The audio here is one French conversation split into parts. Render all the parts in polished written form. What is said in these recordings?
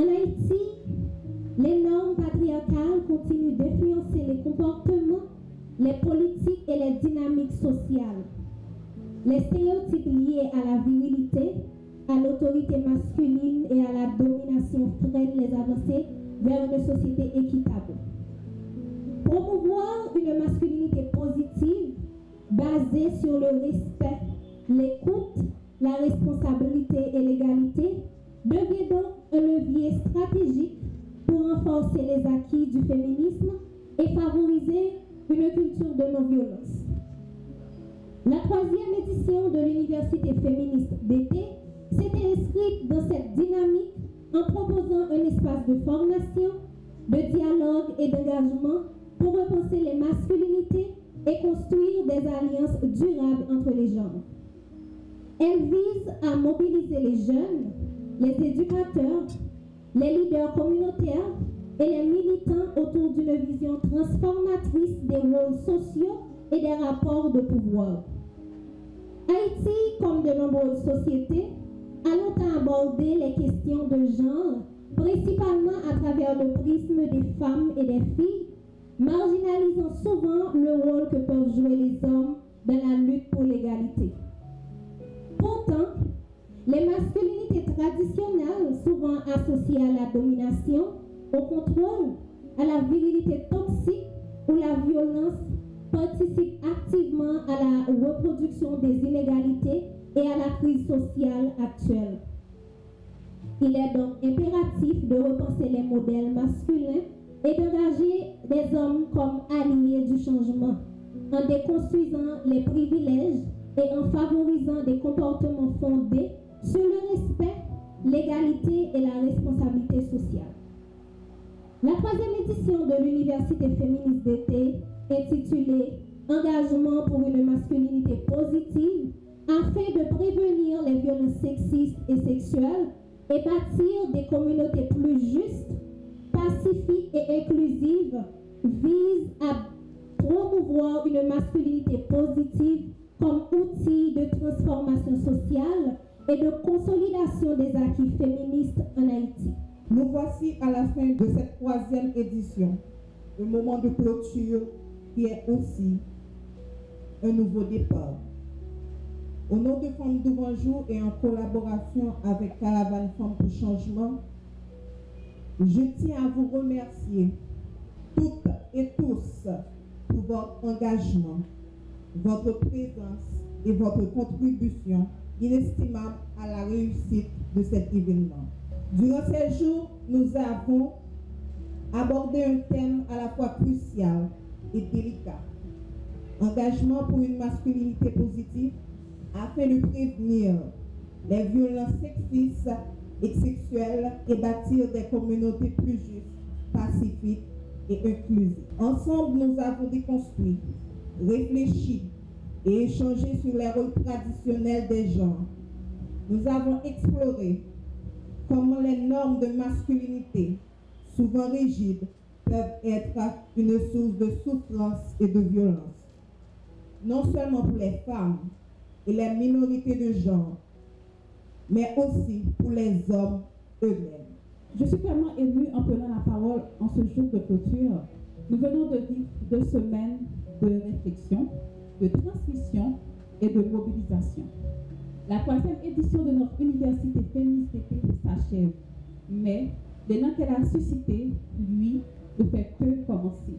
En Haïti, les normes patriarcales continuent d'influencer les comportements, les politiques et les dynamiques sociales. Les stéréotypes liés à la virilité, à l'autorité masculine et à la domination freinent les avancées vers une société équitable. Promouvoir une masculinité positive basée sur le respect, l'écoute, la responsabilité et l'égalité devient donc un levier stratégique pour renforcer les acquis du féminisme et favoriser une culture de non-violence. La 3e édition de l'Université féministe d'été s'était inscrite dans cette dynamique en proposant un espace de formation, de dialogue et d'engagement pour repenser les masculinités et construire des alliances durables entre les genres. Elle vise à mobiliser les jeunes, les éducateurs, les leaders communautaires et les militants autour d'une vision transformatrice des rôles sociaux et des rapports de pouvoir. Haïti, comme de nombreuses sociétés, a longtemps abordé les questions de genre, principalement à travers le prisme des femmes et des filles, marginalisant souvent le rôle que peuvent jouer les hommes dans la lutte pour l'égalité. Pourtant, les masculinités traditionnelles, souvent associées à la domination, au contrôle, à la virilité toxique ou la violence, participent activement à la reproduction des inégalités et à la crise sociale actuelle. Il est donc impératif de repenser les modèles masculins et d'engager des hommes comme alliés du changement, en déconstruisant les privilèges et en favorisant des comportements fondés sur le respect, l'égalité et la responsabilité sociale. La 3e édition de l'Université féministe d'été, intitulée « Engagement pour une masculinité positive », afin de prévenir les violences sexistes et sexuelles et bâtir des communautés plus justes, pacifiques et inclusives, vise à promouvoir une masculinité positive comme outil de transformation sociale et de consolidation des acquis féministes en Haïti. Nous voici à la fin de cette 3e édition, un moment de clôture qui est aussi un nouveau départ. Au nom de Femmes d'Ouvanjou et en collaboration avec Caravane Femmes pour Changement, je tiens à vous remercier toutes et tous pour votre engagement, votre présence et votre contribution inestimable à la réussite de cet événement. Durant ces jours, nous avons abordé un thème à la fois crucial et délicat. Engagement pour une masculinité positive afin de prévenir les violences sexistes et sexuelles et bâtir des communautés plus justes, pacifiques et inclusives. Ensemble, nous avons déconstruit, réfléchi et échangé sur les rôles traditionnels des genres. Nous avons exploré comment les normes de masculinité, souvent rigides, peuvent être une source de souffrance et de violence, non seulement pour les femmes et les minorités de genre, mais aussi pour les hommes eux-mêmes. Je suis vraiment émue en prenant la parole en ce jour de clôture. Nous venons de vivre 2 semaines de réflexion, de transmission et de mobilisation. La 3e édition de notre université féministe d'été s'achève, mais l'élan qu'elle a suscité, lui, ne fait que commencer.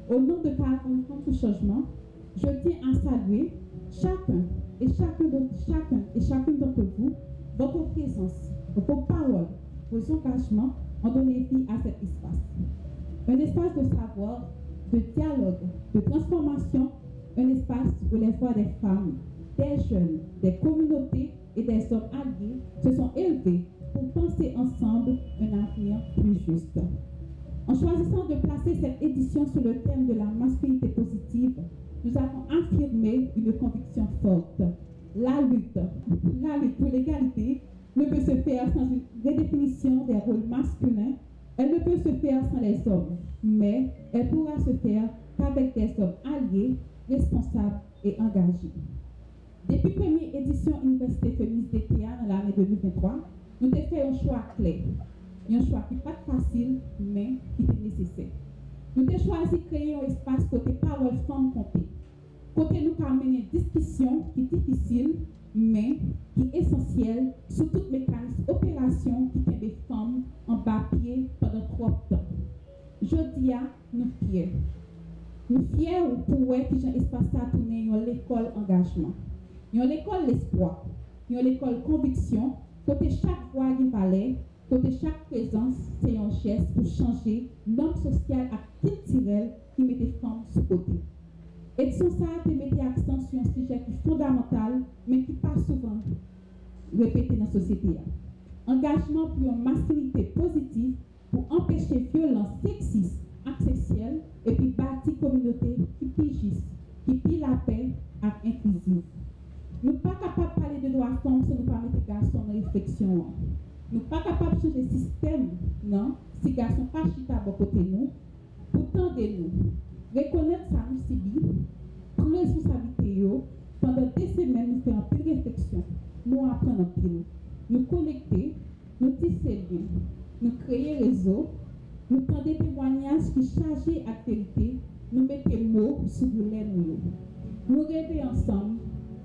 Au nom de Caravane Femmes pour Changement, je tiens à saluer chacun et chacune d'entre vous, votre présence, vos paroles, vos engagements ont donné vie à cet espace. Un espace de savoir, de dialogue, de transformation, un espace où les voix des femmes, des jeunes, des communautés et des hommes alliés se sont élevés pour penser ensemble un avenir plus juste. En choisissant de placer cette édition sur le thème de la masculinité positive, nous avons affirmé une conviction forte. La lutte pour l'égalité ne peut se faire sans une redéfinition des rôles masculins. Elle ne peut se faire sans les hommes, mais elle pourra se faire qu'avec des hommes alliés, responsables et engagés. Depuis la première édition Université féministe d'été dans l'année 2023, nous avons fait un choix clair. Un choix qui n'est pas facile, mais qui est nécessaire. Nous avons choisi de créer un espace côté parole femme compter. Côté nous avons mené une discussion qui est difficile, mais qui est essentielle sur tout mécanisme opération qui tient des femmes en bas pied pendant trop de temps. Je dis à nous fiers. Nous fiers pour voir que j'ai espace à tourner dans l'école engagement. Dans l'école l'espoir, dans l'école conviction, côté chaque voix qui valait, côté chaque présence, c'est un geste pour changer l'homme social à culturel qui met des femmes sous côté. Et sur ça, tu mets l'accent sur un sujet qui est fondamental, mais qui pas souvent répété dans la société. Engagement pour une masculinité positive, pour empêcher violence sexiste, accessible, et puis bâtir communauté qui pige, qui pille la paix et inclusive. Nous ne sommes pas capables de parler de droits femmes si nous ne pas mettre garçons en réflexion. Nous ne sommes pas capables de changer le système, non, si les garçons ne sont pas chita à côté de nous, pourtant de nous. Reconnaître ça nous subit, prendre responsabilité, pendant des semaines, nous faisons pile réflexion, nous apprenons pile, nous connecter, nous tisser bien, nous créer réseau, nous prendre des témoignages qui chargent l'actualité, nous mettons des mots sur le lait nous rêver ensemble,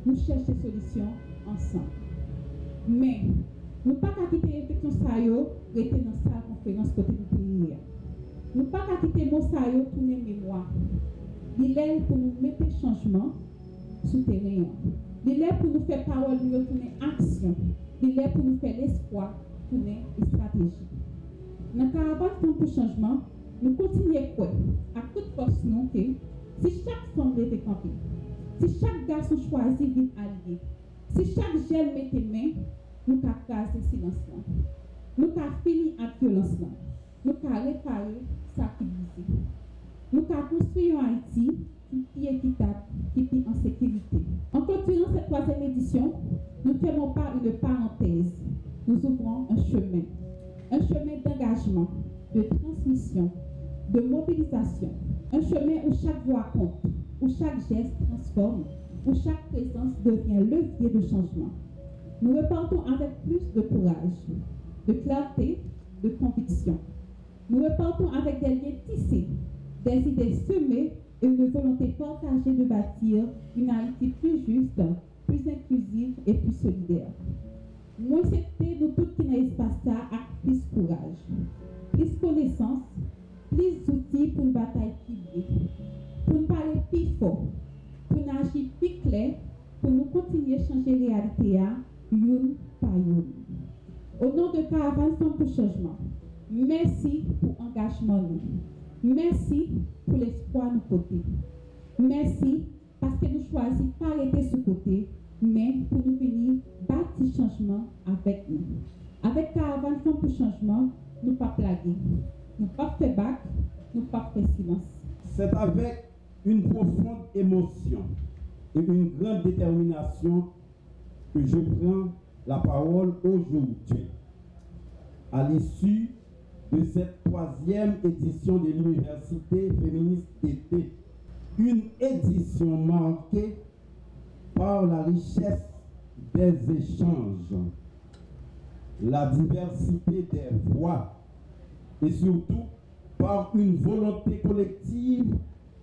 nous chercher des solutions ensemble. Mais, nous ne pouvons pas quitter les réflexions ça rester dans sa conférence côté de l'intérieur. Nous ne pouvons pas quitter mon saillot tourner mémoire. Il est pour nous mettre changement souterrain. Il est pour nous faire parole, nous tourner action. Il est pour nous faire l'espoir, tourner stratégie. Dans la caravane pour changement, nous continuons quoi à toute force nous que si chaque femme devait camper, si chaque garçon choisit d'être allié, si chaque jeune met tes mains, nous avons casé le silence. Nous avons fini avec la violence. Nous avons réparé ça qui brisé. Nous avons construit un Haïti qui est équitable, qui est en sécurité. En clôturant cette troisième édition, nous ne fermons pas une parenthèse. Nous ouvrons un chemin d'engagement, de transmission, de mobilisation. Un chemin où chaque voix compte, où chaque geste transforme, où chaque présence devient levier de changement. Nous repartons avec plus de courage, de clarté, de conviction. Nous repartons avec des liens tissés, des idées semées et une volonté partagée de bâtir une Haïti plus juste, plus inclusive et plus solidaire. Moi, c'était nous tous qui n'avons pas ça avec plus courage, plus connaissance, plus d'outils pour une bataille plus liée, pour nous parler plus fort, pour nous agir plus clair, pour nous continuer à changer la réalité une par une. Au nom de Caravane Femmes pour Changement, merci pour l'engagement nous. Merci pour l'espoir de nos côtés. Merci parce que nous choisissons pas arrêter ce côté, mais pour nous venir bâtir changement avec nous. Avec Caravane Femmes pour Changement, nous ne pas plaguer, nous ne pas faire bac, nous ne pas faire silence. C'est avec une profonde émotion et une grande détermination que je prends la parole aujourd'hui. À l'issue de cette troisième édition de l'Université féministe d'été, une édition marquée par la richesse des échanges, la diversité des voix et surtout par une volonté collective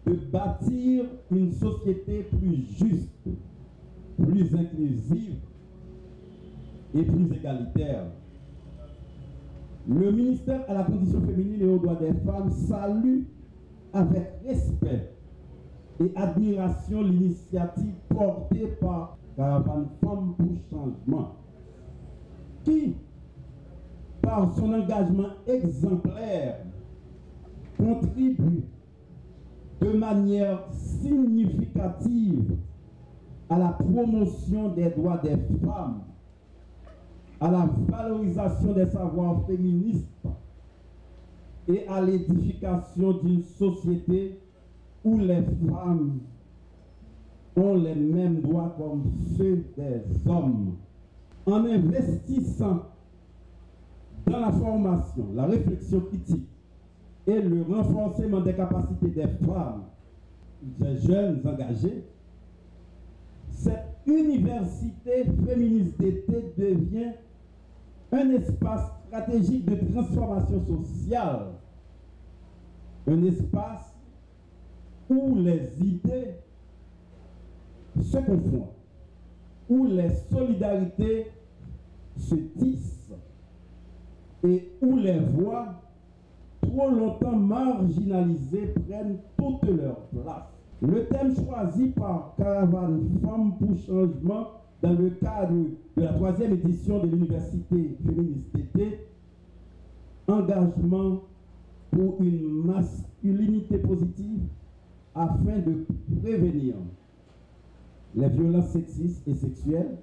de bâtir une société plus juste, plus inclusive et plus égalitaire. Le ministère à la condition féminine et aux droits des femmes salue avec respect et admiration l'initiative portée par Caravane Femmes pour Changement, qui, par son engagement exemplaire, contribue de manière significative à la promotion des droits des femmes, à la valorisation des savoirs féministes et à l'édification d'une société où les femmes ont les mêmes droits comme ceux des hommes. En investissant dans la formation, la réflexion critique et le renforcement des capacités des femmes, des jeunes engagés, cette université féministe d'été devient un espace stratégique de transformation sociale, un espace où les idées se confondent, où les solidarités se tissent et où les voix trop longtemps marginalisées prennent toute leur place. Le thème choisi par Caravane Femmes pour Changement dans le cadre de la 3e édition de l'Université féministe d'été, engagement pour une masculinité positive afin de prévenir les violences sexistes et sexuelles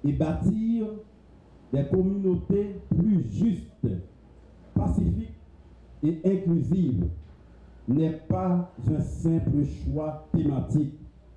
et bâtir des communautés plus justes, pacifiques et inclusives n'est pas un simple choix thématique.